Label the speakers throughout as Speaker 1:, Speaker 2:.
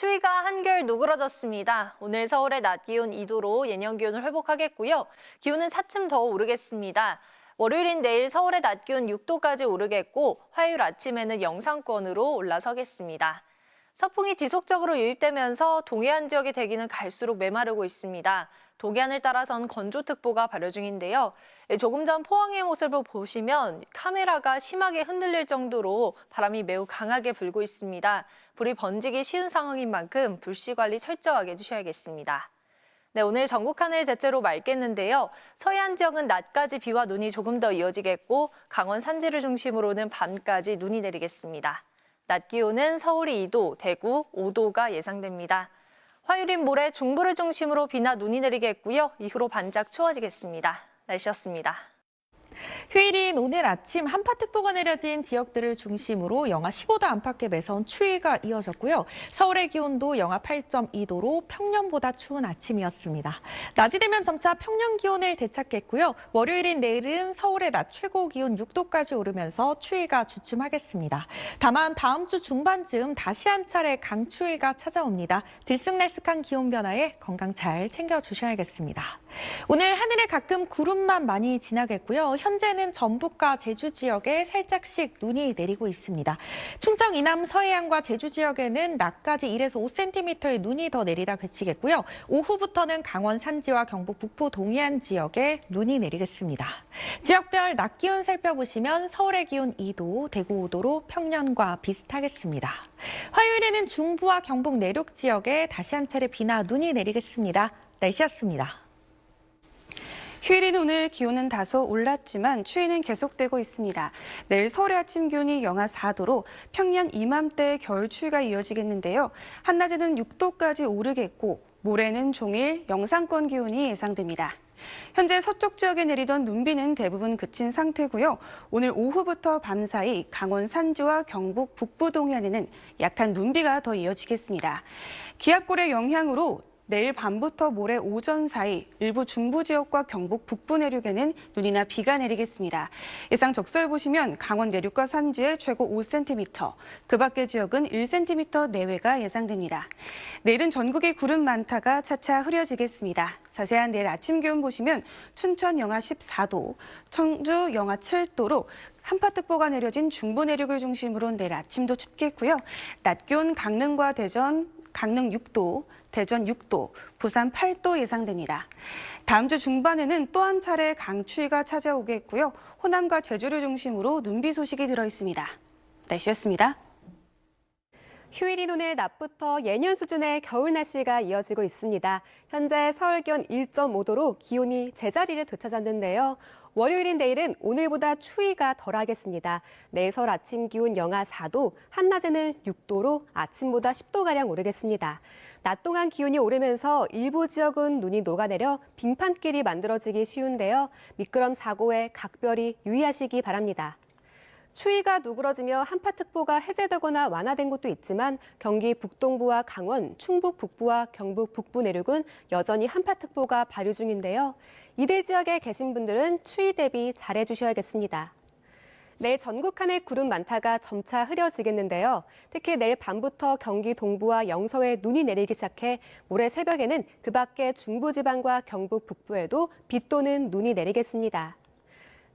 Speaker 1: 추위가 한결 누그러졌습니다. 오늘 서울의 낮 기온 2도로 예년 기온을 회복하겠고요. 기온은 차츰 더 오르겠습니다. 월요일인 내일 서울의 낮 기온 6도까지 오르겠고 화요일 아침에는 영상권으로 올라서겠습니다. 서풍이 지속적으로 유입되면서 동해안 지역의 대기는 갈수록 메마르고 있습니다. 동해안을 따라선 건조특보가 발효 중인데요. 조금 전 포항의 모습을 보시면 카메라가 심하게 흔들릴 정도로 바람이 매우 강하게 불고 있습니다. 불이 번지기 쉬운 상황인 만큼 불씨 관리 철저하게 해주셔야겠습니다. 네, 오늘 전국 하늘 대체로 맑겠는데요. 서해안 지역은 낮까지 비와 눈이 조금 더 이어지겠고 강원 산지를 중심으로는 밤까지 눈이 내리겠습니다. 낮 기온은 서울이 2도, 대구 5도가 예상됩니다. 화요일인 모레 중부를 중심으로 비나 눈이 내리겠고요. 이후로 반짝 추워지겠습니다. 날씨였습니다.
Speaker 2: 휴일인 오늘 아침 한파특보가 내려진 지역들을 중심으로 영하 15도 안팎의 매서운 추위가 이어졌고요. 서울의 기온도 영하 8.2도로 평년보다 추운 아침이었습니다. 낮이 되면 점차 평년 기온을 되찾겠고요. 월요일인 내일은 서울의 낮 최고 기온 6도까지 오르면서 추위가 주춤하겠습니다. 다만 다음 주 중반쯤 다시 한 차례 강추위가 찾아옵니다. 들쑥날쑥한 기온 변화에 건강 잘 챙겨주셔야겠습니다. 오늘 하늘에 가끔 구름만 많이 지나겠고요. 현재는 전북과 제주 지역에 살짝씩 눈이 내리고 있습니다. 충청 이남 서해안과 제주 지역에는 낮까지 1에서 5cm의 눈이 더 내리다 그치겠고요. 오후부터는 강원 산지와 경북 북부 동해안 지역에 눈이 내리겠습니다. 지역별 낮 기온 살펴보시면 서울의 기온 2도, 대구 5도로 평년과 비슷하겠습니다. 화요일에는 중부와 경북 내륙 지역에 다시 한 차례 비나 눈이 내리겠습니다. 날씨였습니다.
Speaker 3: 휴일인 오늘 기온은 다소 올랐지만 추위는 계속되고 있습니다. 내일 서울의 아침 기온이 영하 4도로 평년 이맘때 겨울 추위가 이어지겠는데요. 한낮에는 6도까지 오르겠고 모레는 종일 영상권 기온이 예상됩니다. 현재 서쪽 지역에 내리던 눈비는 대부분 그친 상태고요. 오늘 오후부터 밤사이 강원 산지와 경북 북부 동해안에는 약한 눈비가 더 이어지겠습니다. 기압골의 영향으로 내일 밤부터 모레 오전 사이 일부 중부 지역과 경북 북부 내륙에는 눈이나 비가 내리겠습니다. 예상 적설 보시면 강원 내륙과 산지에 최고 5cm, 그 밖의 지역은 1cm 내외가 예상됩니다. 내일은 전국에 구름 많다가 차차 흐려지겠습니다. 자세한 내일 아침 기온 보시면 춘천 영하 14도, 청주 영하 7도로 한파특보가 내려진 중부 내륙을 중심으로 내일 아침도 춥겠고요. 낮 기온 강릉과 대전, 강릉 6도, 대전 6도, 부산 8도 예상됩니다. 다음 주 중반에는 또 한 차례 강추위가 찾아오겠고요. 호남과 제주를 중심으로 눈비 소식이 들어있습니다. 날씨였습니다.
Speaker 4: 휴일인 오늘 낮부터 예년 수준의 겨울 날씨가 이어지고 있습니다. 현재 서울 기온 1.5도로 기온이 제자리를 되찾았는데요. 월요일인 내일은 오늘보다 추위가 덜하겠습니다. 내일 서울 아침 기온 영하 4도, 한낮에는 6도로 아침보다 10도가량 오르겠습니다. 낮 동안 기온이 오르면서 일부 지역은 눈이 녹아내려 빙판길이 만들어지기 쉬운데요. 미끄럼 사고에 각별히 유의하시기 바랍니다. 추위가 누그러지며 한파특보가 해제되거나 완화된 곳도 있지만 경기 북동부와 강원, 충북 북부와 경북 북부 내륙은 여전히 한파특보가 발효 중인데요. 이들 지역에 계신 분들은 추위 대비 잘해주셔야겠습니다. 내일 전국 하늘 구름 많다가 점차 흐려지겠는데요. 특히 내일 밤부터 경기 동부와 영서에 눈이 내리기 시작해 모레 새벽에는 그 밖의 중부지방과 경북 북부에도 비 또는 눈이 내리겠습니다.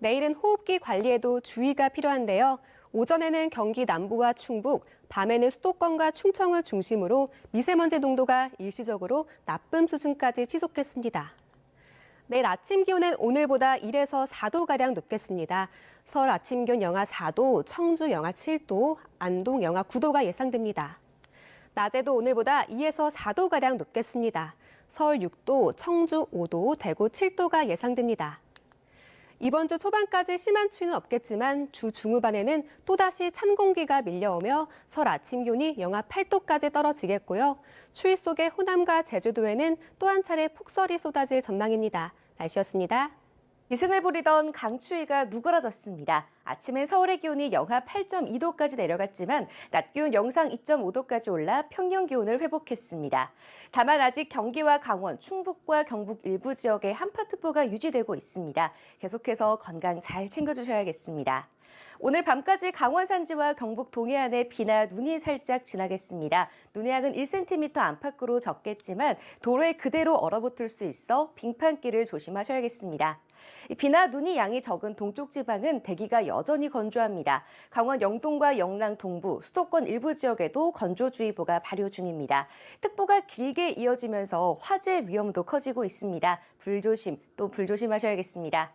Speaker 4: 내일은 호흡기 관리에도 주의가 필요한데요. 오전에는 경기 남부와 충북, 밤에는 수도권과 충청을 중심으로 미세먼지 농도가 일시적으로 나쁨 수준까지 치솟겠습니다. 내일 아침 기온은 오늘보다 1에서 4도가량 높겠습니다. 서울 아침 기온 영하 4도, 청주 영하 7도, 안동 영하 9도가 예상됩니다. 낮에도 오늘보다 2에서 4도가량 높겠습니다. 서울 6도, 청주 5도, 대구 7도가 예상됩니다. 이번 주 초반까지 심한 추위는 없겠지만 주 중후반에는 또다시 찬 공기가 밀려오며 서울 아침 기온이 영하 8도까지 떨어지겠고요. 추위 속에 호남과 제주도에는 또 한 차례 폭설이 쏟아질 전망입니다. 날씨였습니다.
Speaker 5: 기승을 부리던 강추위가 누그러졌습니다. 아침에 서울의 기온이 영하 8.2도까지 내려갔지만 낮 기온 영상 2.5도까지 올라 평년 기온을 회복했습니다. 다만 아직 경기와 강원, 충북과 경북 일부 지역에 한파특보가 유지되고 있습니다. 계속해서 건강 잘 챙겨주셔야겠습니다. 오늘 밤까지 강원 산지와 경북 동해안에 비나 눈이 살짝 지나겠습니다. 눈의 양은 1cm 안팎으로 적겠지만 도로에 그대로 얼어붙을 수 있어 빙판길을 조심하셔야겠습니다. 비나 눈이 양이 적은 동쪽 지방은 대기가 여전히 건조합니다. 강원 영동과 영랑 동부, 수도권 일부 지역에도 건조주의보가 발효 중입니다. 특보가 길게 이어지면서 화재 위험도 커지고 있습니다. 불조심하셔야겠습니다.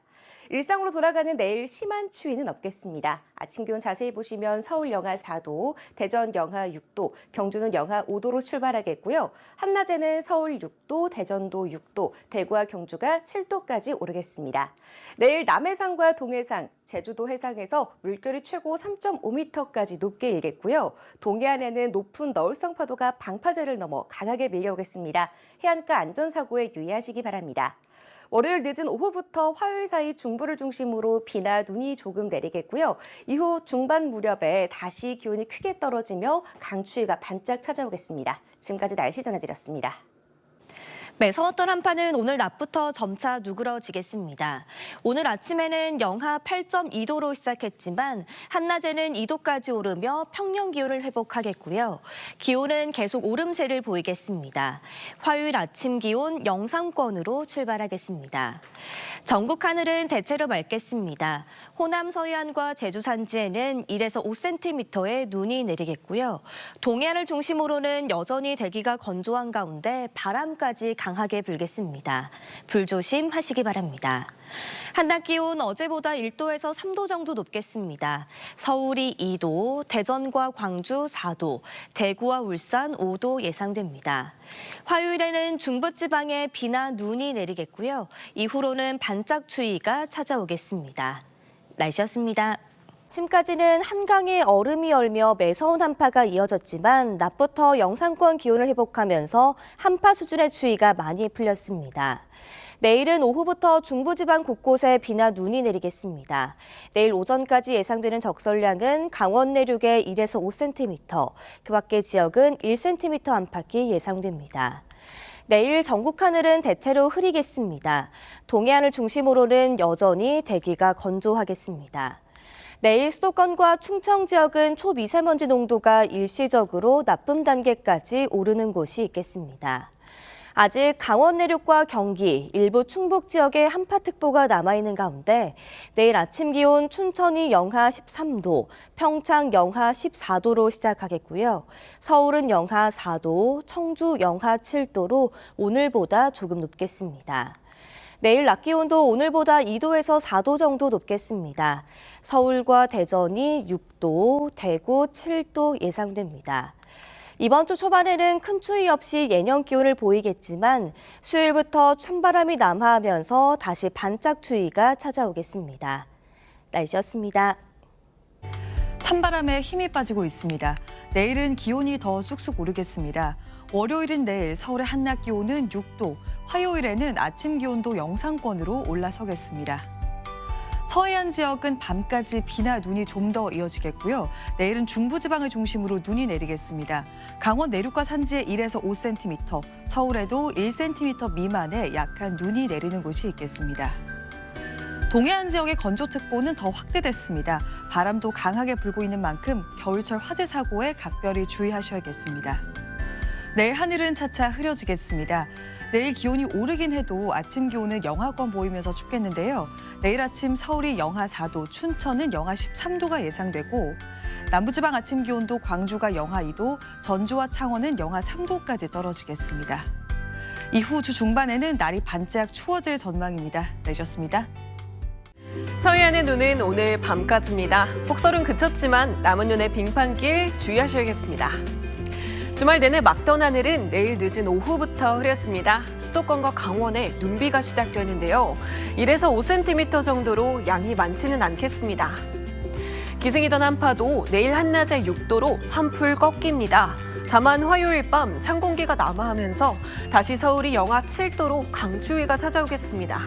Speaker 5: 일상으로 돌아가는 내일 심한 추위는 없겠습니다. 아침 기온 자세히 보시면 서울 영하 4도, 대전 영하 6도, 경주는 영하 5도로 출발하겠고요. 한낮에는 서울 6도, 대전도 6도, 대구와 경주가 7도까지 오르겠습니다. 내일 남해상과 동해상, 제주도 해상에서 물결이 최고 3.5m까지 높게 일겠고요. 동해안에는 높은 너울성 파도가 방파제를 넘어 강하게 밀려오겠습니다. 해안가 안전사고에 유의하시기 바랍니다. 월요일 늦은 오후부터 화요일 사이 중부를 중심으로 비나 눈이 조금 내리겠고요. 이후 중반 무렵에 다시 기온이 크게 떨어지며 강추위가 반짝 찾아오겠습니다. 지금까지 날씨 전해드렸습니다.
Speaker 6: 매서웠던 한파는 오늘 낮부터 점차 누그러지겠습니다. 오늘 아침에는 영하 8.2도로 시작했지만 한낮에는 2도까지 오르며 평년 기온을 회복하겠고요. 기온은 계속 오름세를 보이겠습니다. 화요일 아침 기온 영상권으로 출발하겠습니다. 전국 하늘은 대체로 맑겠습니다. 호남 서해안과 제주 산지에는 1에서 5cm의 눈이 내리겠고요. 동해안을 중심으로는 여전히 대기가 건조한 가운데 바람까지 강하게 불겠습니다. 불조심하시기 바랍니다. 한낮 기온 어제보다 1도에서 3도 정도 높겠습니다. 서울이 2도, 대전과 광주 4도, 대구와 울산 5도 예상됩니다. 화요일에는 중부지방에 비나 눈이 내리겠고요. 이후로는 반짝 추위가 찾아오겠습니다. 날씨였습니다. 아침까지는 한강에 얼음이 얼며 매서운 한파가 이어졌지만 낮부터 영상권 기온을 회복하면서 한파 수준의 추위가 많이 풀렸습니다. 내일은 오후부터 중부지방 곳곳에 비나 눈이 내리겠습니다. 내일 오전까지 예상되는 적설량은 강원 내륙에 1에서 5cm, 그 밖의 지역은 1cm 안팎이 예상됩니다. 내일 전국 하늘은 대체로 흐리겠습니다. 동해안을 중심으로는 여전히 대기가 건조하겠습니다. 내일 수도권과 충청 지역은 초미세먼지 농도가 일시적으로 나쁨 단계까지 오르는 곳이 있겠습니다. 아직 강원 내륙과 경기, 일부 충북 지역에 한파특보가 남아있는 가운데 내일 아침 기온 춘천이 영하 13도, 평창 영하 14도로 시작하겠고요. 서울은 영하 4도, 청주 영하 7도로 오늘보다 조금 높겠습니다. 내일 낮 기온도 오늘보다 2도에서 4도 정도 높겠습니다. 서울과 대전이 6도, 대구 7도 예상됩니다. 이번 주 초반에는 큰 추위 없이 예년 기온을 보이겠지만 수요일부터 찬바람이 남하하면서 다시 반짝 추위가 찾아오겠습니다. 날씨였습니다.
Speaker 7: 찬바람에 힘이 빠지고 있습니다. 내일은 기온이 더 쑥쑥 오르겠습니다. 월요일인 내일 서울의 한낮 기온은 6도, 화요일에는 아침 기온도 영상권으로 올라서겠습니다. 서해안 지역은 밤까지 비나 눈이 좀 더 이어지겠고요. 내일은 중부지방을 중심으로 눈이 내리겠습니다. 강원 내륙과 산지에 1에서 5cm, 서울에도 1cm 미만의 약한 눈이 내리는 곳이 있겠습니다. 동해안 지역의 건조특보는 더 확대됐습니다. 바람도 강하게 불고 있는 만큼 겨울철 화재 사고에 각별히 주의하셔야겠습니다. 내일 하늘은 차차 흐려지겠습니다. 내일 기온이 오르긴 해도 아침 기온은 영하권 보이면서 춥겠는데요. 내일 아침 서울이 영하 4도, 춘천은 영하 13도가 예상되고 남부지방 아침 기온도 광주가 영하 2도, 전주와 창원은 영하 3도까지 떨어지겠습니다. 이후 주 중반에는 날이 반짝 추워질 전망입니다. 내셨습니다.
Speaker 8: 서해안의 눈은 오늘 밤까지입니다. 폭설은 그쳤지만 남은 눈의 빙판길 주의하셔야겠습니다. 주말 내내 맑던 하늘은 내일 늦은 오후부터 흐려집니다. 수도권과 강원에 눈비가 시작되는데요. 1에서 5cm 정도로 양이 많지는 않겠습니다. 기승이던 한파도 내일 한낮에 6도로 한풀 꺾입니다. 다만 화요일 밤 찬 공기가 남하하면서 다시 서울이 영하 7도로 강추위가 찾아오겠습니다.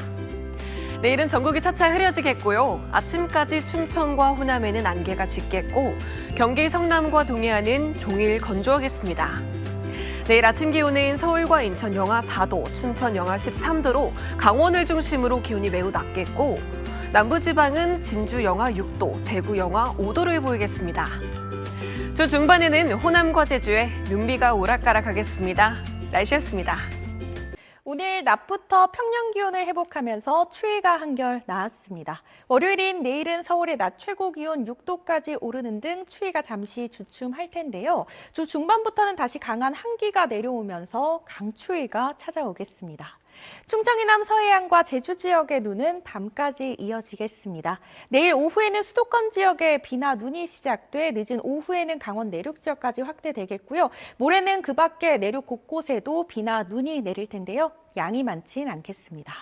Speaker 8: 내일은 전국이 차차 흐려지겠고요. 아침까지 춘천과 호남에는 안개가 짙겠고 경기 성남과 동해안은 종일 건조하겠습니다. 내일 아침 기온은 서울과 인천 영하 4도, 춘천 영하 13도로 강원을 중심으로 기온이 매우 낮겠고 남부지방은 진주 영하 6도, 대구 영하 5도를 보이겠습니다. 주 중반에는 호남과 제주에 눈비가 오락가락하겠습니다. 날씨였습니다.
Speaker 2: 오늘 낮부터 평년 기온을 회복하면서 추위가 한결 나았습니다. 월요일인 내일은 서울의 낮 최고 기온 6도까지 오르는 등 추위가 잠시 주춤할 텐데요. 주 중반부터는 다시 강한 한기가 내려오면서 강추위가 찾아오겠습니다. 충청 이남 서해안과 제주 지역의 눈은 밤까지 이어지겠습니다. 내일 오후에는 수도권 지역에 비나 눈이 시작돼 늦은 오후에는 강원 내륙 지역까지 확대되겠고요. 모레는 그 밖에 내륙 곳곳에도 비나 눈이 내릴 텐데요. 양이 많진 않겠습니다.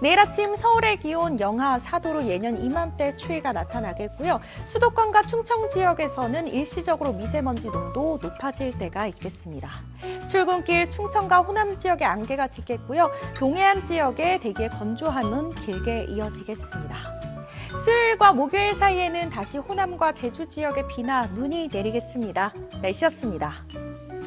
Speaker 2: 내일 아침 서울의 기온 영하 4도로 예년 이맘때 추위가 나타나겠고요. 수도권과 충청 지역에서는 일시적으로 미세먼지 농도 높아질 때가 있겠습니다. 출근길 충청과 호남 지역에 안개가 짙겠고요. 동해안 지역에 대기의 건조함은 길게 이어지겠습니다. 수요일과 목요일 사이에는 다시 호남과 제주 지역에 비나 눈이 내리겠습니다. 날씨였습니다.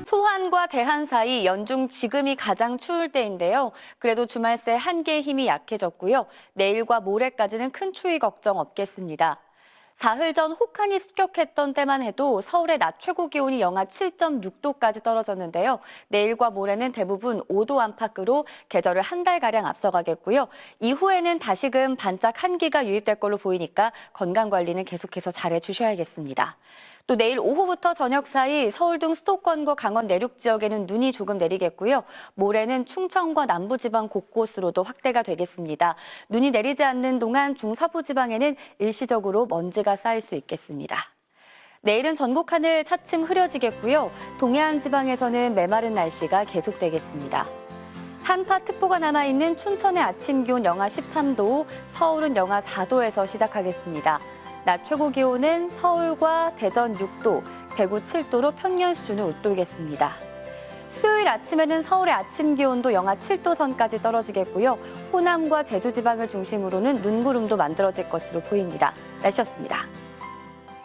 Speaker 9: 소환과 대한 사이 연중 지금이 가장 추울 때인데요. 그래도 주말 새 한기의 힘이 약해졌고요. 내일과 모레까지는 큰 추위 걱정 없겠습니다. 사흘 전 혹한이 습격했던 때만 해도 서울의 낮 최고 기온이 영하 7.6도까지 떨어졌는데요. 내일과 모레는 대부분 5도 안팎으로 계절을 한 달가량 앞서가겠고요. 이후에는 다시금 반짝 한기가 유입될 걸로 보이니까 건강관리는 계속해서 잘해주셔야겠습니다. 또 내일 오후부터 저녁 사이 서울 등 수도권과 강원 내륙 지역에는 눈이 조금 내리겠고요. 모레는 충청과 남부지방 곳곳으로도 확대가 되겠습니다. 눈이 내리지 않는 동안 중서부지방에는 일시적으로 먼지가 쌓일 수 있겠습니다. 내일은 전국 하늘 차츰 흐려지겠고요. 동해안 지방에서는 메마른 날씨가 계속되겠습니다. 한파특보가 남아있는 춘천의 아침 기온 영하 13도, 서울은 영하 4도에서 시작하겠습니다. 낮 최고 기온은 서울과 대전 6도, 대구 7도로 평년 수준을 웃돌겠습니다. 수요일 아침에는 서울의 아침 기온도 영하 7도 선까지 떨어지겠고요. 호남과 제주 지방을 중심으로는 눈구름도 만들어질 것으로 보입니다. 날씨였습니다.